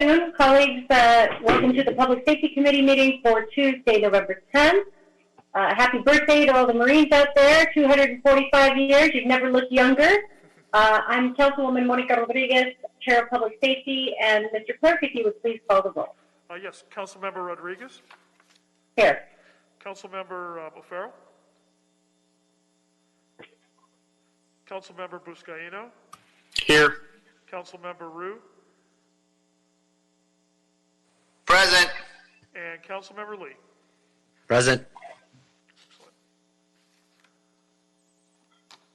afternoon, colleagues. Welcome to the Public Safety Committee meeting for Tuesday, November 10th. Happy birthday to all the Marines out there, 245 years. You've never looked younger. I'm Councilwoman Monica Rodriguez, Chair of Public Safety, and Mr. Clerk, if you would please call the roll. Yes, Councilmember Rodriguez. Here. Councilmember O'Farrell. Councilmember Buscaino. Here. Councilmember Rue. Present. And Councilmember Lee. Present.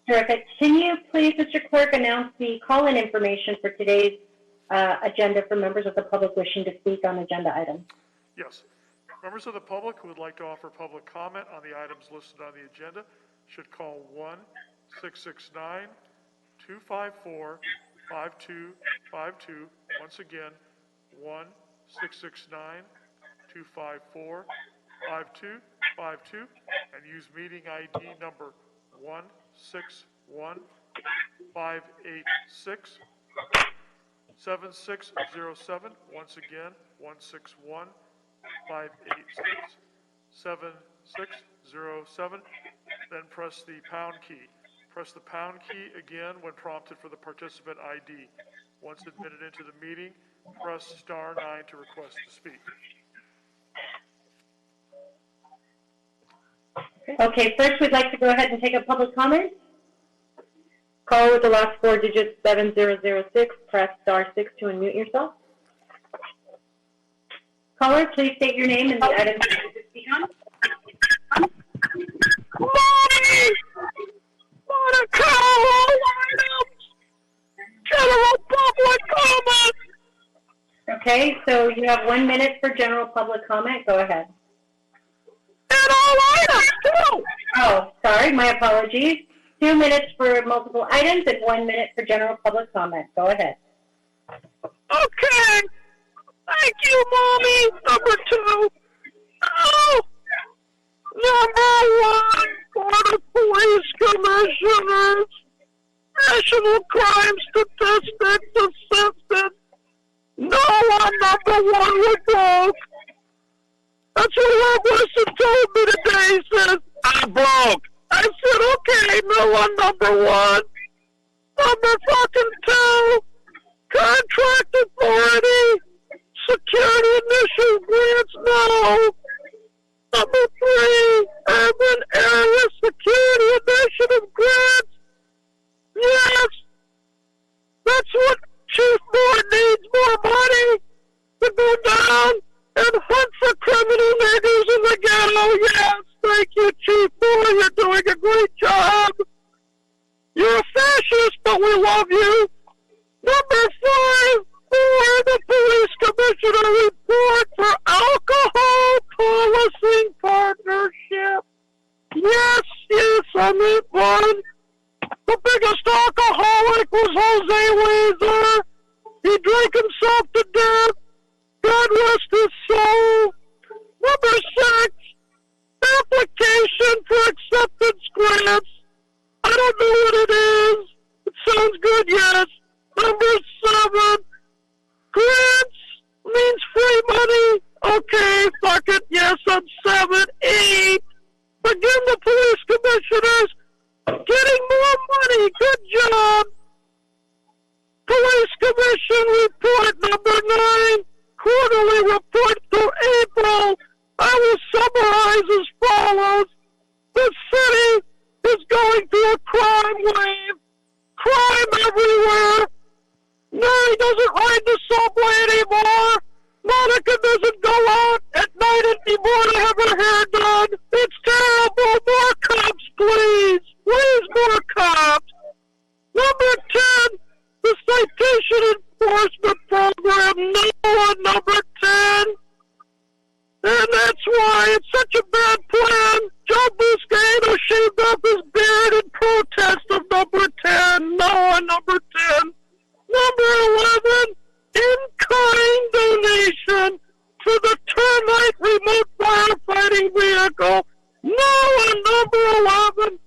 Terrific. Can you please, Mr. Clerk, announce the call-in information for today's agenda for members of the public wishing to speak on agenda items? Yes. Members of the public who would like to offer public comment on the items listed on the agenda should call 1-669-254-5252. Once again, 1-669-254-5252 and use meeting ID number 161-586-7607. Once again, 161-586-7607. Then press the pound key. Press the pound key again when prompted for the participant ID. Once admitted into the meeting, press *9 to request to speak. Okay, first we'd like to go ahead and take a public comment. Call with the last four digits 7006, press *6 to unmute yourself. Caller, please state your name and the item you wish to speak on. Monica, items. General public comment. Okay, so you have 1 minute for general public comment. Go ahead. And all items, too. Oh, sorry, my apologies. 2 minutes for multiple items and 1 minute for general public comment. Go ahead. Okay. Thank you, Mommy. Number 2. Oh. Number 1, Board of Police Commissioners. National Crime Statistics assisted. No one number 1 would broke. That's what Rob Wilson told me today. He says, I'm broke. I said, okay, no one number 1. Number fucking 2, Contract Authority. Security Initiative grants, no. Number 3, Urban Area Security Initiative grants. Yes. That's what Chief Moore needs, more money to go down and hunt for criminal niggers in the ghetto. Yes. Thank you, Chief Moore. You're doing a great job. You're a fascist, but we love you. Number 5, the Police Commissioner report for Alcohol Policing Partnership. Yes, I mean one. The biggest alcoholic was Jose Weezer. He drank himself to death. God rest his soul. Number 6, application for acceptance grants. I don't know what it is. It sounds good, yes. Number 7, grants means free money. Okay, fuck it. Yes, I'm 7. 8. Again, the police commissioners getting more money. Good job. Police Commission report number 9. Quarterly report through April. I will summarize as follows. The city is going through a crime wave. Crime everywhere. Mary doesn't ride the subway anymore. Monica doesn't go out at night anymore to have her hair done. It's terrible. More cops, please. Please, more cops. Number 10, the Citation Enforcement Program. No one, number 10. And that's why it's such a bad plan. John Buscaino shaved off his beard in protest of number 10. No one, number 10. Number 11, in-kind donation for the Termite remote firefighting vehicle. No one, number 11.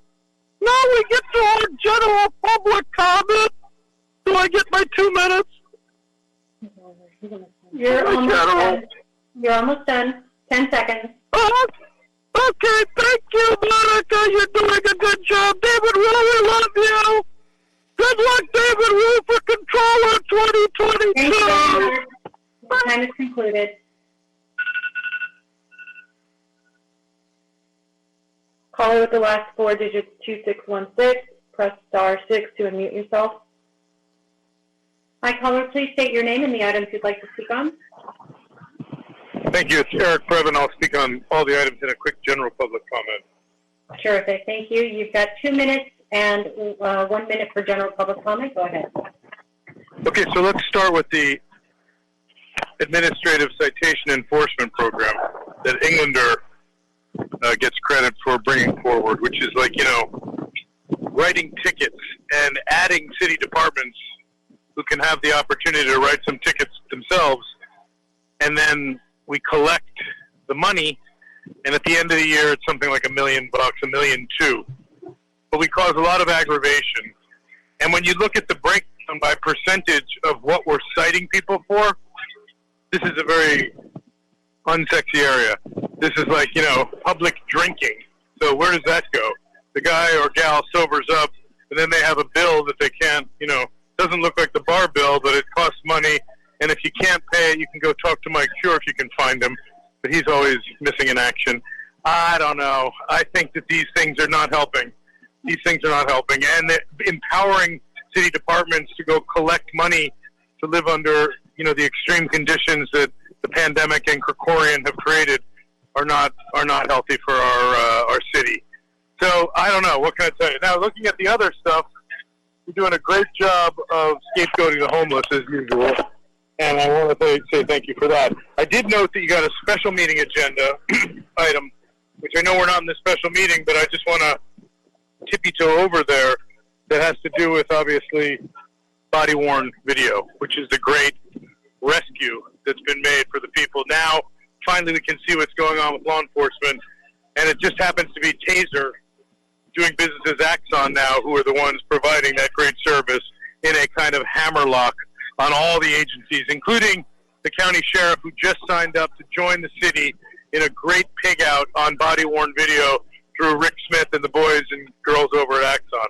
Now we get to our general public comment. Do I get my 2 minutes? 10 seconds. Okay, thank you, Monica. You're doing a good job. David Wu, we love you. Good luck, David Wu, for Controller 2022. Thank you very much. The time is concluded. Caller with the last 4 digits, 2616. Press star 6 to unmute yourself. Hi, caller. Please state your name and the items you'd like to speak on. Thank you. It's Eric Previn. I'll speak on all the items in a quick general public comment. Terrific. Thank you. You've got 2 minutes and 1 minute for general public comment. Go ahead. Okay, so let's start with the administrative citation enforcement program that Englander gets credit for bringing forward, which is like, writing tickets and adding city departments who can have the opportunity to write some tickets themselves, and then we collect the money, and at the end of the year, it's something like $1 million, $1.2 million. But we cause a lot of aggravation. And when you look at the breakdown by percentage of what we're citing people for, this is a very unsexy area. This is like, public drinking. So where does that go? The guy or gal sobers up, and then they have a bill that they can't, doesn't look like the bar bill, but it costs money. And if you can't pay it, you can go talk to Mike Cure if you can find him. But he's always missing in action. I don't know. I think that these things are not helping. These things are not helping. And empowering city departments to go collect money to live under, the extreme conditions that the pandemic and Krikorian have created are not healthy for our city. So I don't know. What can I tell you? Now, looking at the other stuff, you're doing a great job of scapegoating the homeless as usual. And I want to say thank you for that. I did note that you got a special meeting agenda item, which I know we're not in the special meeting, but I just want to tippy toe over there that has to do with, obviously, body-worn video, which is the great rescue that's been made for the people. Now, finally, we can see what's going on with law enforcement, and it just happens to be Taser doing business as Axon now, who are the ones providing that great service in a kind of hammerlock on all the agencies, including the county sheriff, who just signed up to join the city in a great pig out on body-worn video through Rick Smith and the boys and girls over at Axon.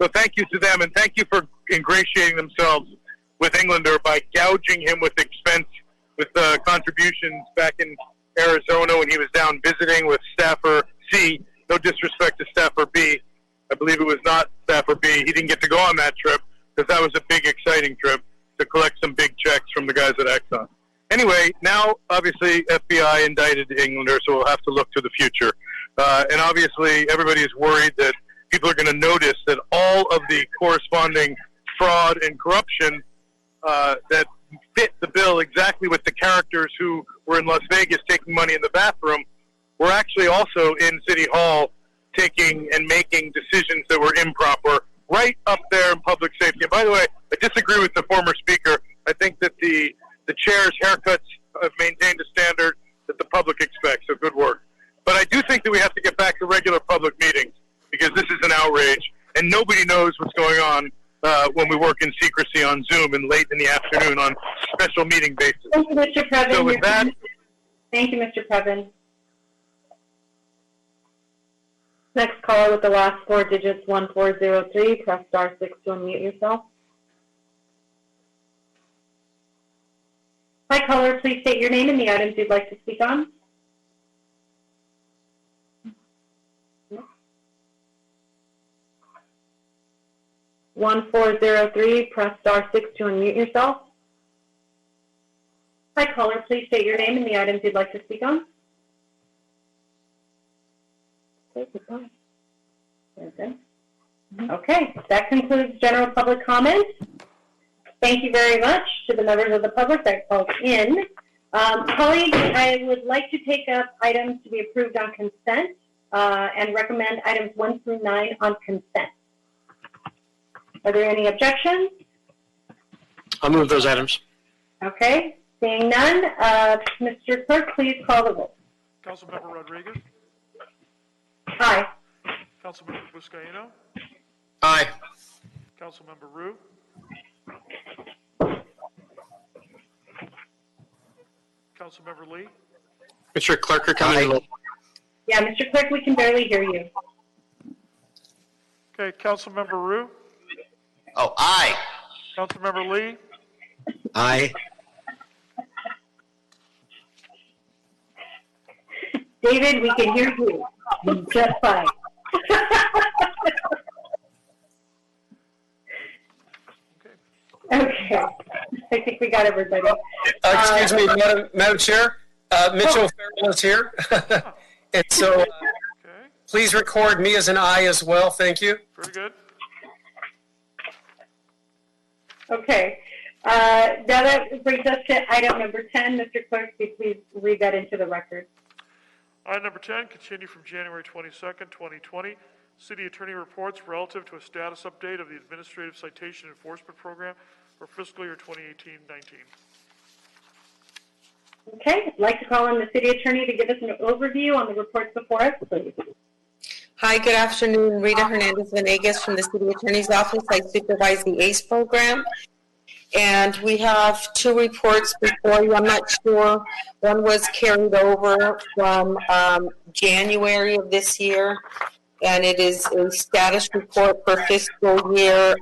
So thank you to them, and thank you for ingratiating themselves with Englander by gouging him with expense, with contributions back in Arizona when he was down visiting with Staffer C. No disrespect to Staffer B. I believe it was not Staffer B. He didn't get to go on that trip because that was a big, exciting trip to collect some big checks from the guys at Axon. Anyway, now, obviously, FBI indicted Englander, so we'll have to look to the future. And obviously, everybody is worried that people are going to notice that all of the corresponding fraud and corruption that fit the bill exactly with the characters who were in Las Vegas taking money in the bathroom were actually also in City Hall taking and making decisions that were improper right up there in public safety. And by the way, I disagree with the former speaker. I think that the chair's haircuts have maintained a standard that the public expects, so good work. But I do think that we have to get back to regular public meetings because this is an outrage, and nobody knows what's going on when we work in secrecy on Zoom and late in the afternoon on special meeting basis. Thank you, Mr. Previn. So with that, thank you, Mr. Previn. Next caller with the last 4 digits, 1403. Press star 6 to unmute yourself. Hi, caller. Please state your name and the items you'd like to speak on. No. 1403. Press star 6 to unmute yourself. Hi, caller. Please state your name and the items you'd like to speak on. Okay, goodbye. Okay. Okay, that concludes general public comments. Thank you very much to the members of the public that called in. Colleagues, I would like to take up items to be approved on consent and recommend items 1 through 9 on consent. Are there any objections? I'll move those items. Okay, seeing none, Mr. Clerk, please call the roll. Councilmember Rodriguez? Aye. Councilmember Buscaino? Aye. Councilmember Rue? Councilmember Lee? Mr. Clerk, you're coming in low. Yeah, Mr. Clerk, we can barely hear you. Okay, Councilmember Rue, Oh, aye. Councilmember Lee, Aye. David, we can hear you just fine. Okay, I think we got everybody. Excuse me, Madam Chair. Mitchell Farrell is here. And so okay, please record me as an aye as well. Thank you. very good. Okay, now that brings us to item number 10. Mr. Clerk, could you please read that into the record? Item number 10, continue from January 22nd, 2020. City Attorney reports relative to a status update of the Administrative Citation Enforcement Program for fiscal year 2018-19. Okay, I'd like to call on the City Attorney to give us an overview on the reports before us, please. Hi, good afternoon. Rita Hernandez-Venegas from the City Attorney's Office. I supervise the ACE program. And we have two reports before you. I'm not sure. One was carried over from January of this year, and it is a status report for fiscal year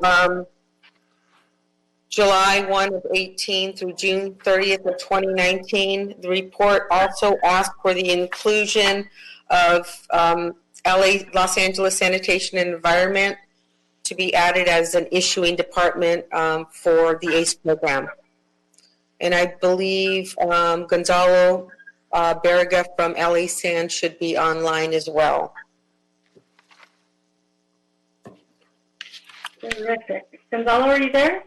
July 1 of 18 through June 30th of 2019. The report also asked for the inclusion of Los Angeles Sanitation and Environment to be added as an issuing department for the ACE program. And I believe Gonzalo Barriga from LA San should be online as well. Terrific. Gonzalo, are you there?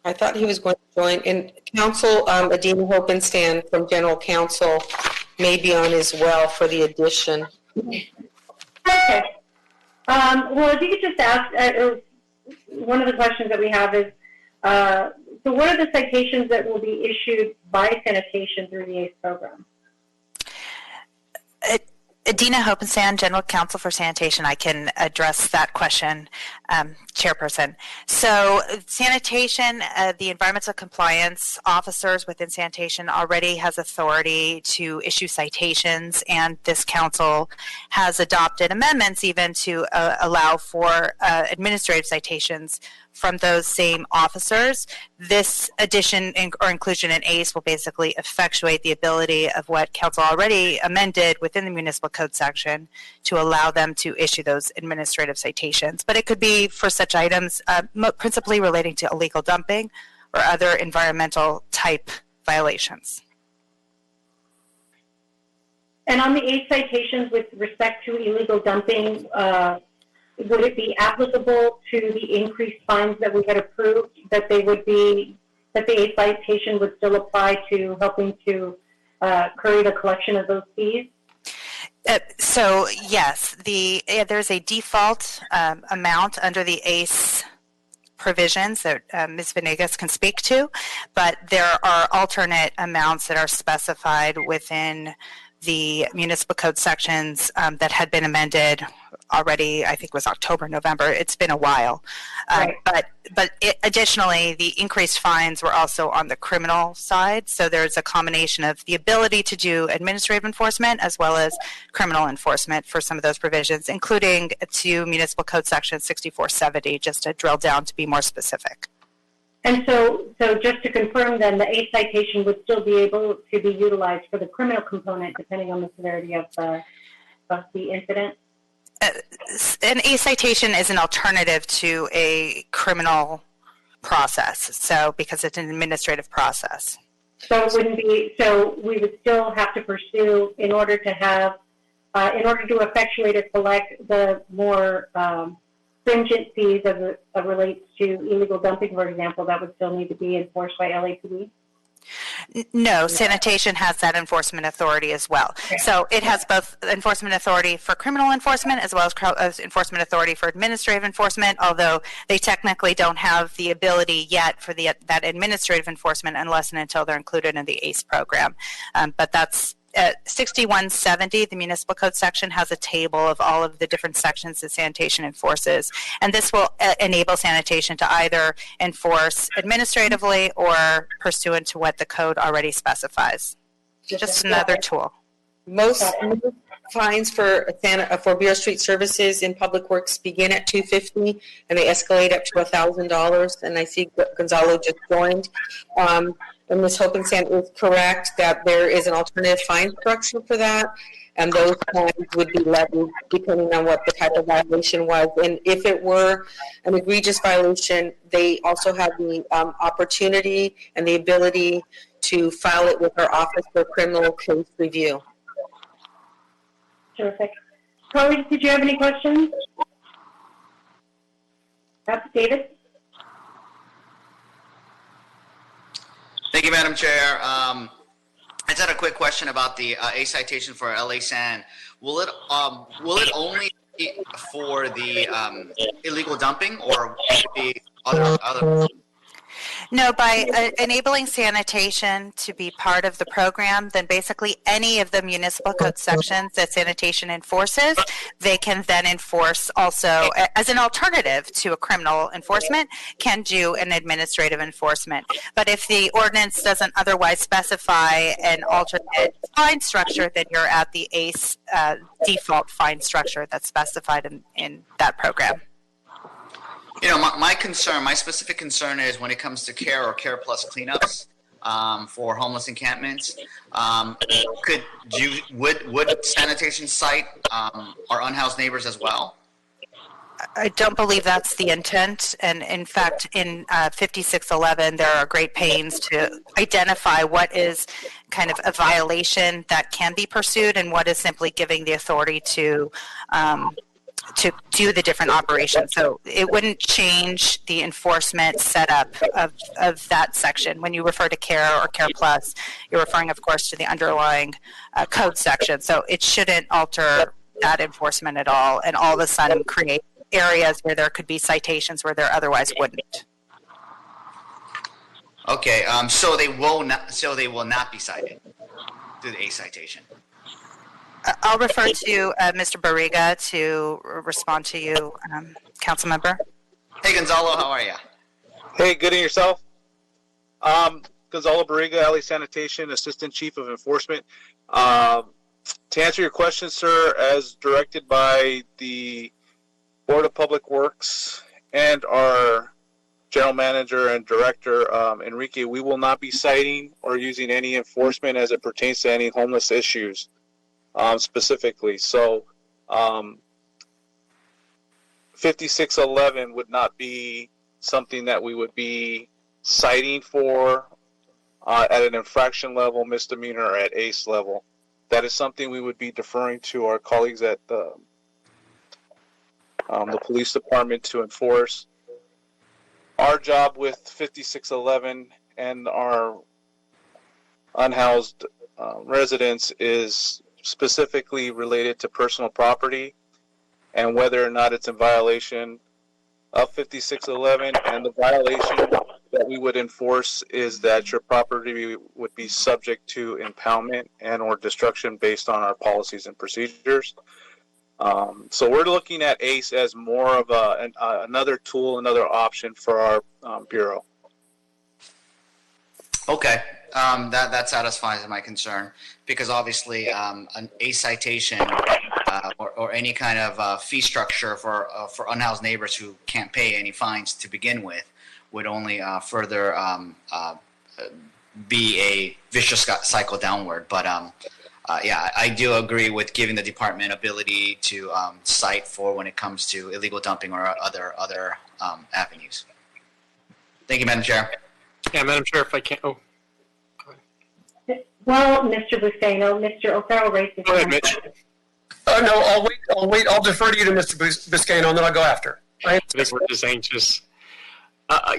I thought he was going to join. And Council Adina Hopenstan from General Counsel may be on as well for the addition. Okay. Well, if you could just ask, one of the questions that we have is, so what are the citations that will be issued by sanitation through the ACE program? Adina Hopenstan, General Counsel for Sanitation. I can address that question, Chairperson. So sanitation, the environmental compliance officers within sanitation already has authority to issue citations, and this council has adopted amendments even to allow for administrative citations from those same officers. This addition or inclusion in ACE will basically effectuate the ability of what council already amended within the municipal code section to allow them to issue those administrative citations. But it could be for such items principally relating to illegal dumping or other environmental type violations. And on the ACE citations with respect to illegal dumping, would it be applicable to the increased fines that we had approved, that they would be, that the ACE citation would still apply to helping to curry the collection of those fees? So yes, there's a default amount under the ACE provisions that Ms. Venegas can speak to, but there are alternate amounts that are specified within the municipal code sections that had been amended already. I think it was October, November. It's been a while. Right. But additionally, the increased fines were also on the criminal side. So there's a combination of the ability to do administrative enforcement as well as criminal enforcement for some of those provisions, including to municipal code section 6470, just to drill down to be more specific. And so just to confirm then, the ACE citation would still be able to be utilized for the criminal component depending on the severity of the incident? An ACE citation is an alternative to a criminal process, so because it's an administrative process. So it wouldn't be, so we would still have to pursue in order to have, in order to effectuate or collect the more stringent fees as it relates to illegal dumping, for example, that would still need to be enforced by LAPD? No, sanitation has that enforcement authority as well. Okay. So it has both enforcement authority for criminal enforcement as well as enforcement authority for administrative enforcement, although they technically don't have the ability yet for that administrative enforcement unless and until they're included in the ACE program. But that's 6170, the municipal code section, has a table of all of the different sections that sanitation enforces. And this will enable sanitation to either enforce administratively or pursuant to what the code already specifies. Just another tool. Most fines for Bureau Street services in Public Works begin at $250 and they escalate up to $1,000. And I see Gonzalo just joined. And Ms. Hopensan is correct that there is an alternative fine structure for that, and those fines would be levied depending on what the type of violation was. And if it were an egregious violation, they also have the opportunity and the ability to file it with our Office for Criminal Case Review. Terrific. Colleagues, did you have any questions? David? Thank you, Madam Chair. I just had a quick question about the A citation for LA San. Will it only be for the illegal dumping, or will it be other? No, by enabling sanitation to be part of the program, then basically any of the municipal code sections that sanitation enforces, they can then enforce also as an alternative to a criminal enforcement, can do an administrative enforcement. But if the ordinance doesn't otherwise specify an alternate fine structure, then you're at the ACE default fine structure that's specified in that program. You know, my specific concern is when it comes to CARE or CARE Plus cleanups for homeless encampments. Would sanitation cite our unhoused neighbors as well? I don't believe that's the intent. And in fact, in 5611, there are great pains to identify what is kind of a violation that can be pursued and what is simply giving the authority to do the different operations. So it wouldn't change the enforcement setup of that section. When you refer to CARE or CARE Plus, you're referring, of course, to the underlying code section. So it shouldn't alter that enforcement at all, and all of a sudden create areas where there could be citations where there otherwise wouldn't. Okay, so they will not be cited through the A citation. I'll refer to Mr. Barriga to respond to you, council member. Hey, Gonzalo, how are you? Hey, good, and yourself? Gonzalo Barriga, LA Sanitation, Assistant Chief of Enforcement. To answer your question, sir, as directed by the Board of Public Works and our General Manager and Director, Enrique, we will not be citing or using any enforcement as it pertains to any homeless issues. Specifically. So 5611 would not be something that we would be citing for at an infraction level, misdemeanor, or at ACE level. That is something we would be deferring to our colleagues at the police department to enforce. Our job with 5611 and our unhoused residents is specifically related to personal property and whether or not it's in violation of 5611. And the violation that we would enforce is that your property would be subject to impoundment and or destruction based on our policies and procedures. So we're looking at ACE as more of another tool, another option for our Bureau. Okay. That satisfies my concern, because obviously an A citation or any kind of fee structure for unhoused neighbors who can't pay any fines to begin with would only further be a vicious cycle downward. But yeah, I do agree with giving the department ability to cite for when it comes to illegal dumping or other avenues. Thank you, Madam Chair. Yeah, Madam Chair, if I can. Oh. Well, Mr. Buscaino, Mr. O'Farrell raised his hand. Go ahead, Mitch. No, I'll wait. I'll defer to you to Mr. Buscaino, and then I'll go after. I think we're just anxious.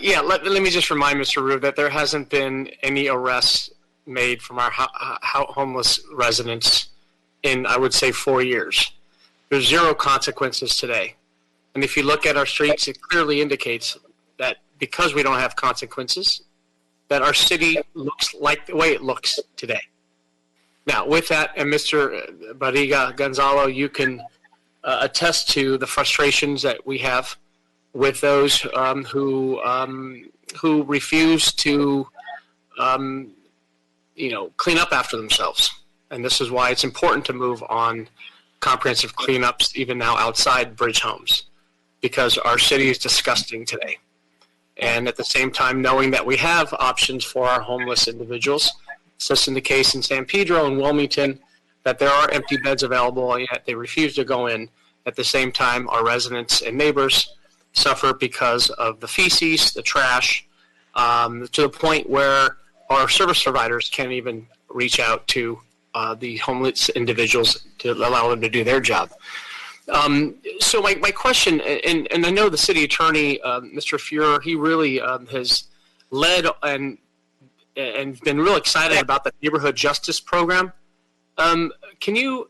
Yeah, let me just remind Mr. Rube that there hasn't been any arrests made from our homeless residents in, I would say, 4 years. There's zero consequences today. And if you look at our streets, it clearly indicates that because we don't have consequences, that our city looks like the way it looks today. Now, with that, and Mr. Barriga Gonzalo, you can attest to the frustrations that we have with those who refuse to, clean up after themselves. And this is why it's important to move on comprehensive cleanups, even now outside bridge homes, because our city is disgusting today. And at the same time, knowing that we have options for our homeless individuals, such in the case in San Pedro and Wilmington, that there are empty beds available, and yet they refuse to go in. At the same time, our residents and neighbors suffer because of the feces, the trash, to the point where our service providers can't even reach out to the homeless individuals to allow them to do their job. So my question, and I know the city attorney, Mr. Fuhrer, he really has led and been real excited about the neighborhood justice program. Can you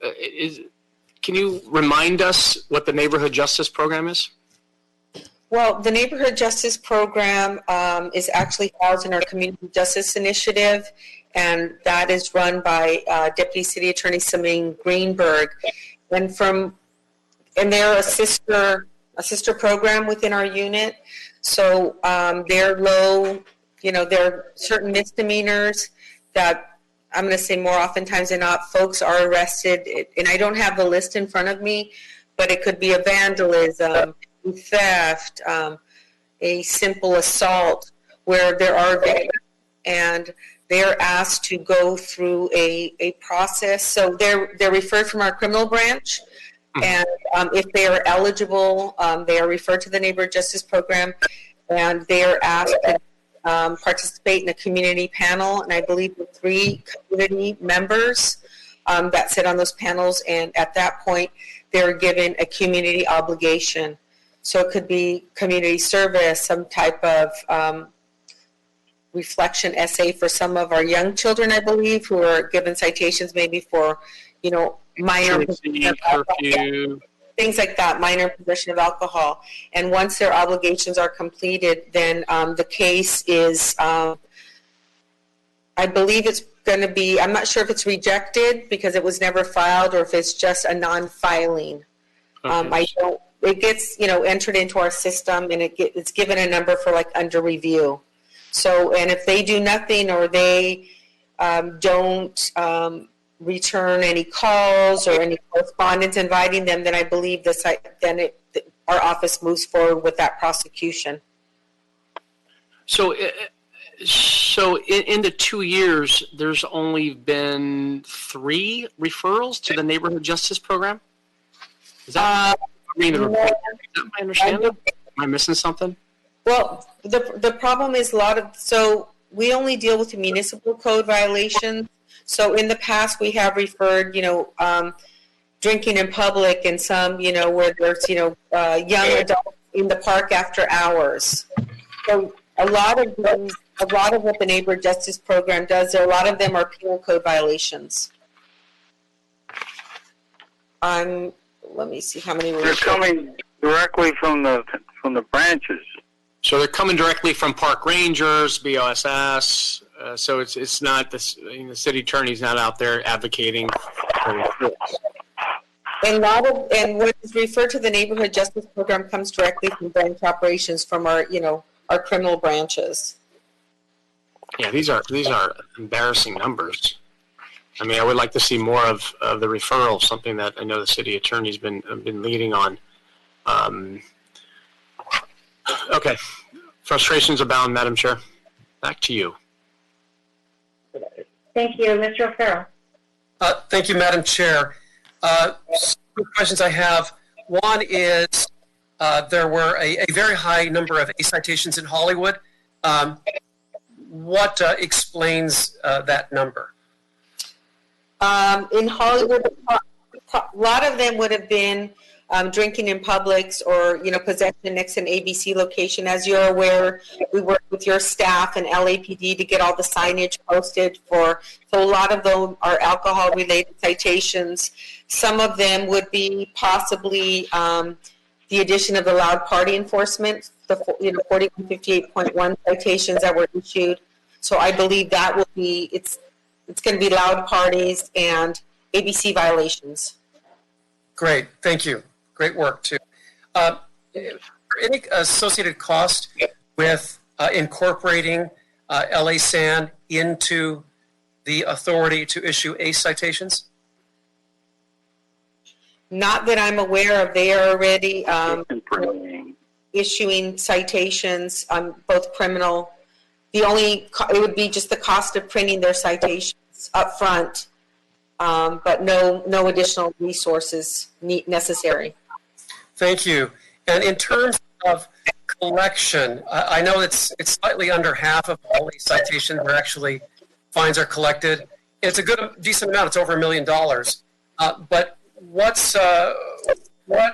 remind us what the neighborhood justice program is? Well, the neighborhood justice program is actually housed in our community justice initiative, and that is run by Deputy City Attorney Samin Greenberg, and they're a sister program within our unit. So they're low, there are certain misdemeanors that I'm going to say more oftentimes than not, folks are arrested, and I don't have the list in front of me, but it could be a vandalism, theft, a simple assault, where there are victims, and they're asked to go through a process. So they're referred from our criminal branch, and if they are eligible, they are referred to the neighborhood justice program, and they are asked to participate in a community panel, and I believe the 3 community members that sit on those panels, and at that point, they're given a community obligation. So it could be community service, some type of reflection essay for some of our young children, I believe, who are given citations maybe for, minor curfew, things like that, minor possession of alcohol. And once their obligations are completed, then the case is, I believe it's going to be, I'm not sure if it's rejected because it was never filed or if it's just a non-filing. Okay. It gets, entered into our system, and it's given a number for under review. So, and if they do nothing or they don't return any calls or any correspondence inviting them, then I believe our office moves forward with that prosecution. So in the 2 years, there's only been 3 referrals to the neighborhood justice program? Is that my understanding? Am I missing something? Well, the problem is so we only deal with the municipal code violations. So in the past, we have referred, drinking in public and some, where there's, young adults in the park after hours. So a lot of what the neighborhood justice program does, a lot of them are penal code violations. Let me see how many. They're coming directly from the branches. So they're coming directly from park rangers, BOSS. So it's not the city attorney's not out there advocating for and what is referred to the neighborhood justice program comes directly from branch operations from our criminal branches. Yeah, these are embarrassing numbers. I mean, I would like to see more of the referral, something that I know the city attorney's been leading on. Okay, frustrations abound, Madam Chair. Back to you. Thank you, Mr. O'Farrell. Thank you, Madam Chair. Two questions I have. One is there were a very high number of A citations in Hollywood. What explains that number? In Hollywood, a lot of them would have been drinking in Publix or, possession next to an ABC location. As you're aware, we work with your staff and LAPD to get all the signage posted so a lot of them are alcohol-related citations. Some of them would be possibly the addition of the loud party enforcement, the 4158.1 citations that were issued. So I believe that will be, it's going to be loud parties and ABC violations. Great, thank you. Great work too. Any associated cost with incorporating LA San into the authority to issue ACE citations? Not that I'm aware of. They are already issuing citations, both criminal. It would be just the cost of printing their citations up front, but no additional resources necessary. Thank you. And in terms of collection, I know it's slightly under half of all these citations where actually fines are collected. It's a decent amount. It's over $1 million. But what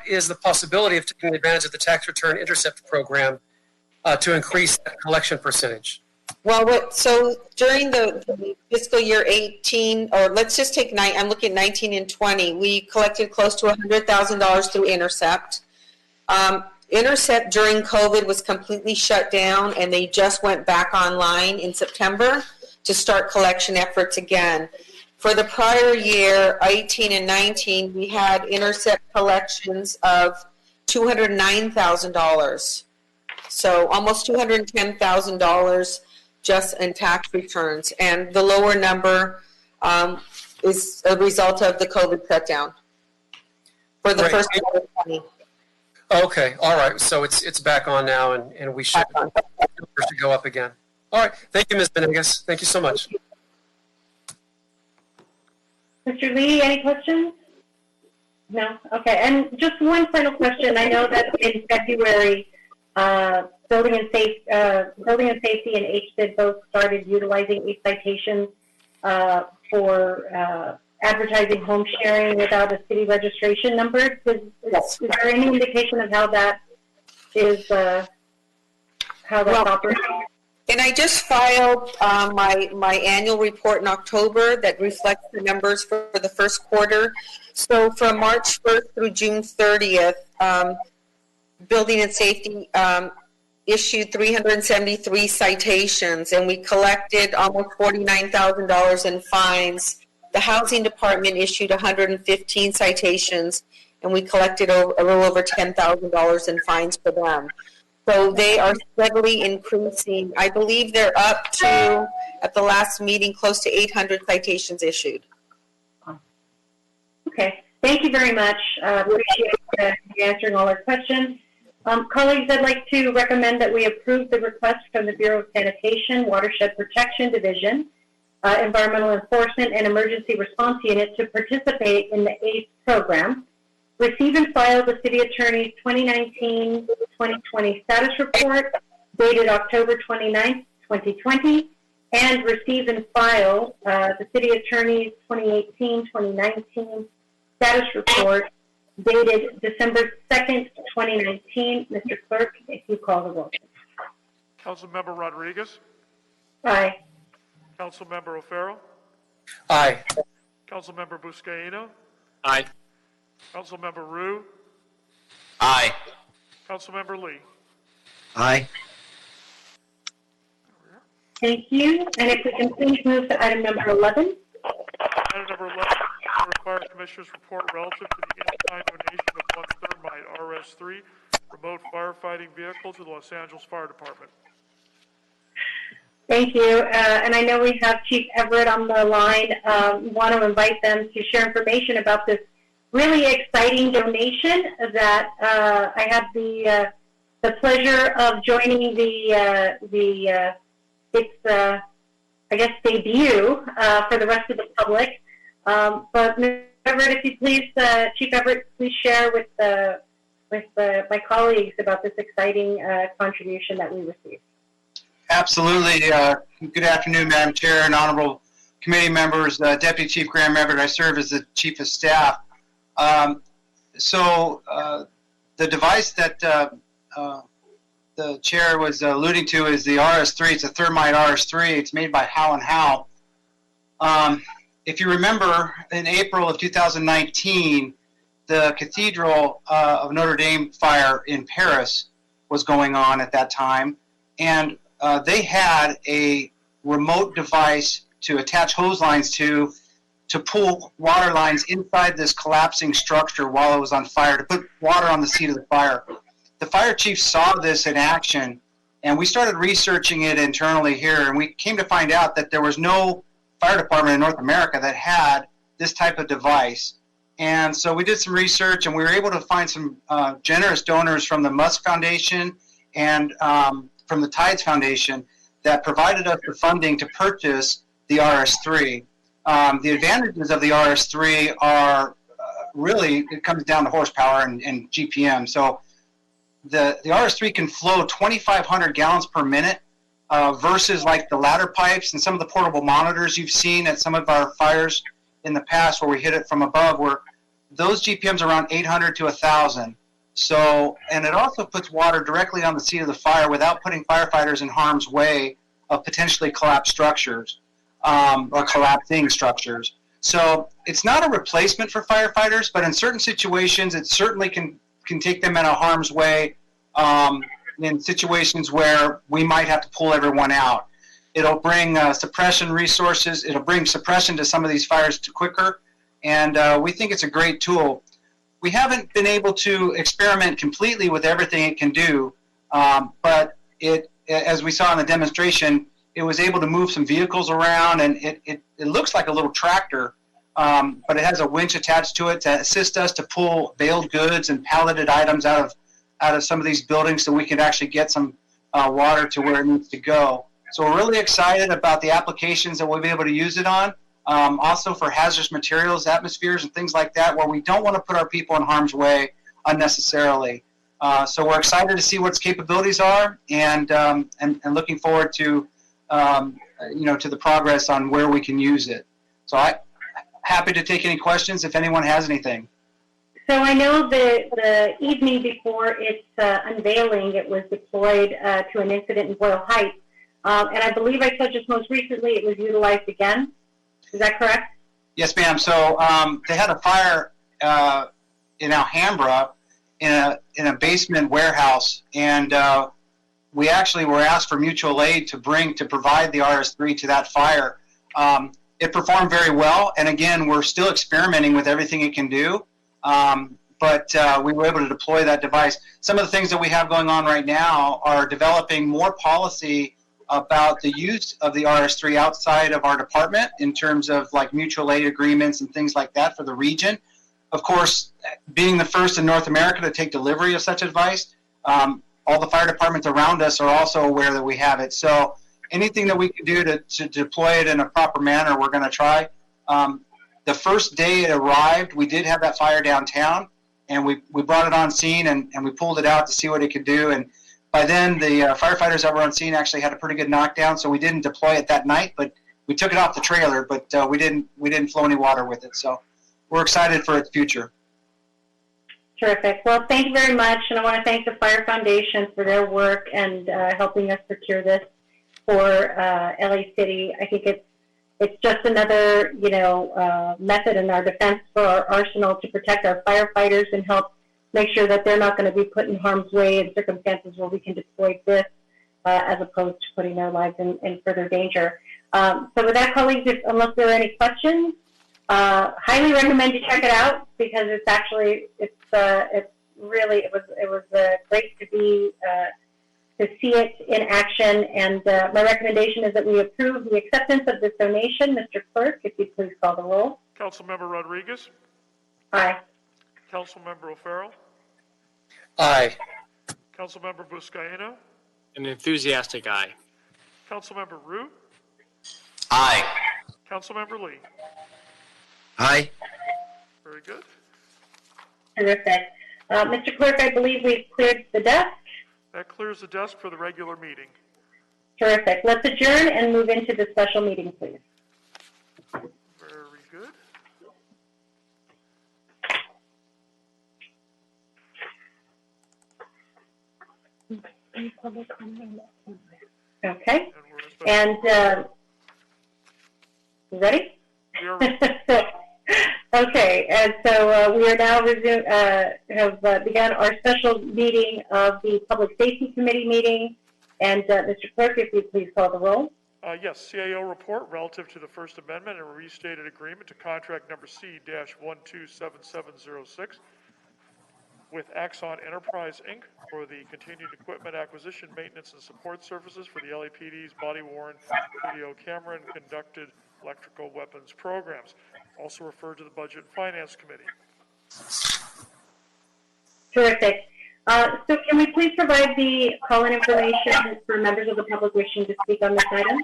is the possibility of taking advantage of the tax return intercept program to increase that collection percentage? Well, so during the fiscal year 18, or let's just take I'm looking at 19 and 20, we collected close to $100,000 through Intercept. Intercept during COVID was completely shut down, and they just went back online in September to start collection efforts again. For the prior year, 18 and 19, we had Intercept collections of $209,000. So almost $210,000 just in tax returns. And the lower number is a result of the COVID shutdown for the first quarter of 20. Okay, all right. So it's back on now, and we should go up again. All right. Thank you, Ms. Venegas. Thank you so much. Mr. Lee, any questions? No? Okay. And just one final question. I know that in February, Building and Safety and HCID both started utilizing e-citations for advertising home sharing without a city registration number. Is there any indication of how that is, how that's operating? And I just filed my annual report in October that reflects the numbers for the first quarter. So from March 1st through June 30th, Building and Safety issued 373 citations, and we collected almost $49,000 in fines. The Housing Department issued 115 citations, and we collected a little over $10,000 in fines for them. So they are steadily increasing. I believe they're up to, at the last meeting, close to 800 citations issued. Okay. Thank you very much. Appreciate you answering all our questions. Colleagues, I'd like to recommend that we approve the request from the Bureau of Sanitation, Watershed Protection Division, Environmental Enforcement and Emergency Response Unit to participate in the ACE program. Receive and file the City Attorney's 2019-2020 status report dated October 29th, 2020, and receive and file the City Attorney's 2018-2019 status report dated December 2nd, 2019. Mr. Clerk, if you call the roll. Councilmember Rodriguez? Aye. Councilmember O'Farrell? Aye. Councilmember Buscaino? Aye. Councilmember Rue? Aye. Councilmember Lee? Aye. Thank you. And if we can please move to item number 11. Item number 11, require Commissioner's report relative to the in-kind donation of one Thermite RS3 remote firefighting vehicle to the Los Angeles Fire Department. Thank you. And I know we have Chief Everett on the line. We want to invite them to share information about this really exciting donation that I had the pleasure of joining I guess, debut for the rest of the public. But Mr. Everett, if you please, Chief Everett, please share with my colleagues about this exciting contribution that we received. Absolutely. Good afternoon, Madam Chair and honorable committee members. Deputy Chief Graham Everett, I serve as the Chief of Staff. So the device that the chair was alluding to is the RS3. It's a Thermite RS3. It's made by Howe & Howe. If you remember, in April of 2019, the Cathedral of Notre Dame fire in Paris was going on at that time, and they had a remote device attach hose lines to pull water lines inside this collapsing structure while it was on fire, to put water on the seat of the fire. The fire chief saw this in action, and we started researching it internally here, and we came to find out that there was no fire department in North America that had this type of device. And so we did some research, and we were able to find some generous donors from the Musk Foundation and from the Tides Foundation that provided us the funding to purchase the RS3. The advantages of the RS3 are really, it comes down to horsepower and GPM. So the RS3 can flow 2,500 gallons per minute versus like the ladder pipes and some of the portable monitors you've seen at some of our fires in the past where we hit it from above, where those GPMs are around 800 to 1,000. So, and it also puts water directly on the seat of the fire without putting firefighters in harm's way of potentially collapsed structures or collapsing structures. So it's not a replacement for firefighters, but in certain situations, it certainly can take them in a harm's way in situations where we might have to pull everyone out. It'll bring suppression resources. It'll bring suppression to some of these fires quicker. And we think it's a great tool. We haven't been able to experiment completely with everything it can do, but it, as we saw in the demonstration, it was able to move some vehicles around, and it looks like a little tractor, but it has a winch attached to it to assist us to pull baled goods and palleted items out of some of these buildings so we can actually get some water to where it needs to go. So we're really excited about the applications that we'll be able to use it on. Also for hazardous materials, atmospheres, and things like that, where we don't want to put our people in harm's way unnecessarily. So we're excited to see what its capabilities are, and looking forward to to the progress on where we can use it. So I'm happy to take any questions if anyone has anything. So I know the evening before its unveiling, it was deployed to an incident in Boyle Heights, and I believe I saw just most recently it was utilized again. Is that correct? Yes, ma'am. So they had a fire in Alhambra in a basement warehouse, and we actually were asked for mutual aid to provide the RS3 to that fire. It performed very well, and again, we're still experimenting with everything it can do, but we were able to deploy that device. Some of the things that we have going on right now are developing more policy about the use of the RS3 outside of our department in terms of like mutual aid agreements and things like that for the region. Of course, being the first in North America to take delivery of such advice, all the fire departments around us are also aware that we have it. So anything that we can do to deploy it in a proper manner, we're going to try. The first day it arrived, we did have that fire downtown, and we brought it on scene and we pulled it out to see what it could do. And by then, the firefighters that were on scene actually had a pretty good knockdown, so we didn't deploy it that night, but we took it off the trailer, but we didn't flow any water with it. So we're excited for its future. Terrific. Well, thank you very much, and I want to thank the Fire Foundation for their work and helping us procure this for LA City. I think it's just another method in our defense for our arsenal to protect our firefighters and help make sure that they're not going to be put in harm's way in circumstances where we can deploy this as opposed to putting their lives in further danger. So with that, colleagues, unless there are any questions, highly recommend you check it out because it's actually, it was great to see it in action. And my recommendation is that we approve the acceptance of this donation. Mr. Clerk, if you please call the roll. Councilmember Rodriguez? Aye. Councilmember O'Farrell? Aye. Councilmember Buscaino? An enthusiastic aye. Councilmember Root? Aye. Councilmember Lee? Aye. Very good. Terrific. Mr. Clerk, I believe we've cleared the desk. That clears the desk for the regular meeting. Terrific. Let's adjourn and move into the special meeting, please. Very good. Okay. And you ready? We are ready. Okay, and so we are now have begun our special meeting of the Public Safety Committee meeting. And Mr. Clerk, if you please call the roll. Yes, CAO report relative to the First Amendment and restated agreement to contract number C-127706 with Axon Enterprise, Inc. for the continued equipment acquisition, maintenance, and support services for the LAPD's body-worn video camera and conducted electrical weapons programs. Also referred to the Budget and Finance Committee. Terrific. So can we please provide the call-in information for members of the public wishing to speak on this item?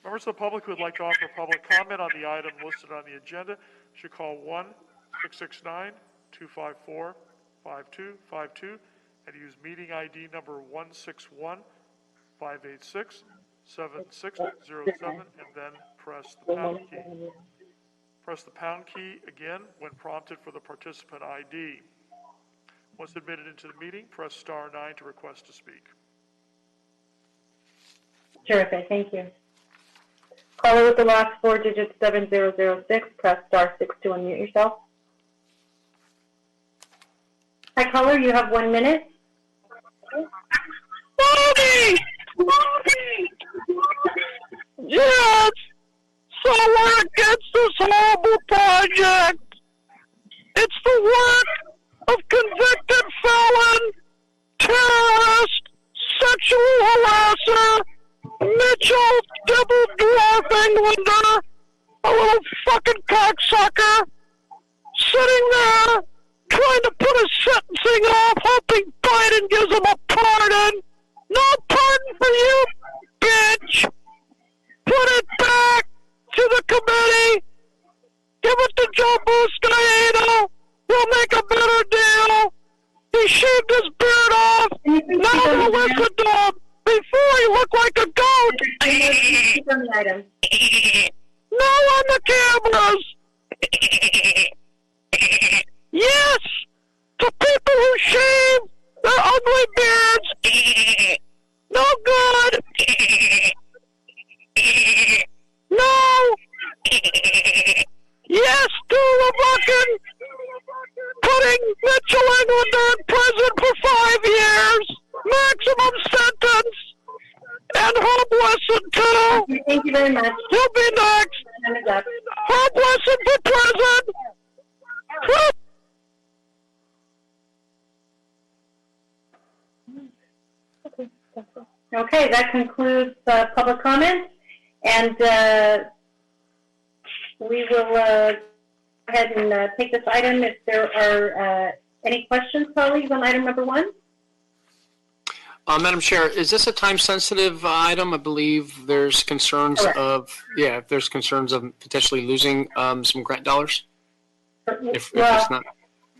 Members of the public who would like to offer public comment on the item listed on the agenda should call 1-669-254-5252 and use meeting ID number 161-586-7607 and then press the pound key. Press the pound key again when prompted for the participant ID. Once admitted into the meeting, press star 9 to request to speak. Terrific, thank you. Caller with the last 4 digits 7006, press star 6 to unmute yourself. Hi caller, you have 1 minute. Mommy! Yes! So we're against this horrible project. It's the work of convicted felon, terrorist, sexual harasser, Mitchell Double Dwarf Englander, a little fucking cocksucker, sitting there trying to put his sentencing off, hoping Biden gives him a pardon. No pardon for you, bitch. Put it back to the committee. Give it to Joe Buscaino. We'll make a better deal. He shaved his beard off. Now we'll listen to him before he looked like a goat. No on the cameras. Yes, to people who shave their ugly beards. No good. No. Yes, to the fucking putting Mitchell Englander in prison for 5 years. Maximum sentence. And Homelesson too. Thank you very much. He'll be next. Homelesson for prison. Okay, that concludes public comment, and we will go ahead and take this item. If there are any questions, colleagues, on item number 1? Madam Chair, is this a time-sensitive item? I believe there's concerns of, if there's concerns of potentially losing some grant dollars. If it's not.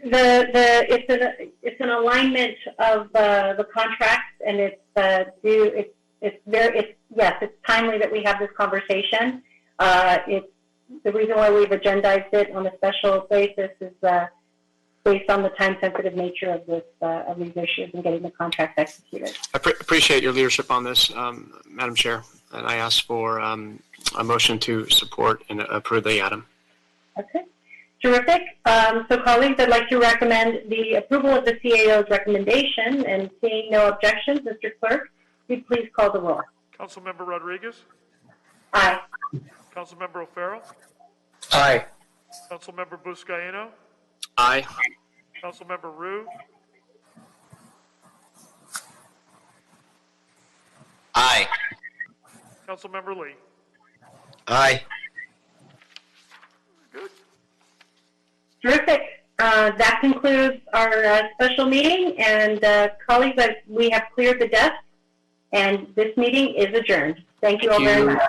It's an alignment of the contracts, and it's it's timely that we have this conversation. It's the reason why we've agendized it on a special basis is based on the time-sensitive nature of these issues and getting the contract executed. I appreciate your leadership on this, Madam Chair, and I ask for a motion to support and approve the item. Okay. Terrific. So, colleagues, I'd like to recommend the approval of the CAO's recommendation, and seeing no objections, Mr. Clerk, will you please call the roll? Councilmember Rodriguez? Aye. Councilmember O'Farrell? Aye. Councilmember Buscaino? Aye. Councilmember Rue? Aye. Councilmember Lee? Aye. Good. Terrific. That concludes our special meeting, and colleagues, we have cleared the desk, and this meeting is adjourned. Thank you all very much.